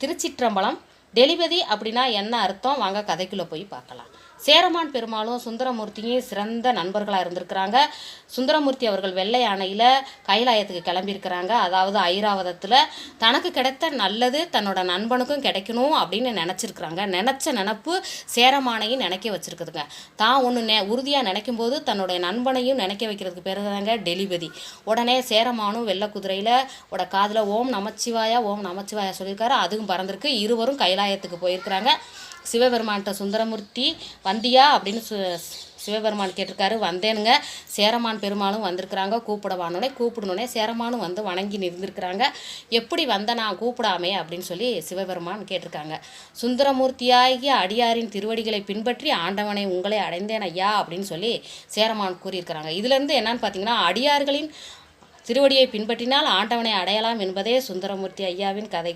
திருச்சிற்றம்பலம். Telepathy அப்படின்னா என்ன அர்த்தம்? வாங்க கதைக்குள்ளே போய் பார்க்கலாம். சேரமான் பெருமாளும் சுந்தரமூர்த்தியும் சிறந்த நண்பர்களாக இருந்திருக்கிறாங்க. சுந்தரமூர்த்தி அவர்கள் வெள்ளை யானையில் கைலாயத்துக்கு கிளம்பியிருக்கிறாங்க. அதாவது ஐராவதத்தில் தனக்கு கிடைத்த நல்லது தன்னோட நண்பனுக்கும் கிடைக்கணும் அப்படின்னு நினச்சிருக்கிறாங்க. நினச்ச நினப்பு சேரமானையும் நினைக்க வச்சுருக்குதுங்க. தான் ஒன்று உறுதியாக நினைக்கும் போது தன்னுடைய நண்பனையும் நினைக்க வைக்கிறதுக்கு பேர் தாங்க டெலிபதி. உடனே சேரமானும் வெள்ளை குதிரையில் காதில் ஓம் நமச்சிவாயா ஓம் நமச்சிவாயா சொல்லியிருக்காரு. அதுவும் பறந்துருக்கு. இருவரும் கைலாயத்துக்கு போயிருக்கிறாங்க. சிவபெருமான்கிட்ட சுந்தரமூர்த்தி வந்தியா அப்படின்னு சிவபெருமான் கேட்டிருக்காரு. வந்தேனுங்க. சேரமான் பெருமாளும் வந்திருக்கிறாங்க. கூப்பிடணுன்னே சேரமானும் வந்து வணங்கி நிறுந்திருக்கிறாங்க. எப்படி வந்த நான் கூப்பிடாமே அப்படின்னு சொல்லி சிவபெருமான் கேட்டிருக்காங்க. சுந்தரமூர்த்தியாகிய அடியாரின் திருவடிகளை பின்பற்றி ஆண்டவனை உங்களை அடைந்தேன் ஐயா அப்படின்னு சொல்லி சேரமான் கூறியிருக்கிறாங்க. இதுலேருந்து என்னன்னு பார்த்தீங்கன்னா, அடியார்களின் திருவடியை பின்பற்றினால் ஆண்டவனை அடையலாம் என்பதே சுந்தரமூர்த்தி ஐயாவின் கதை.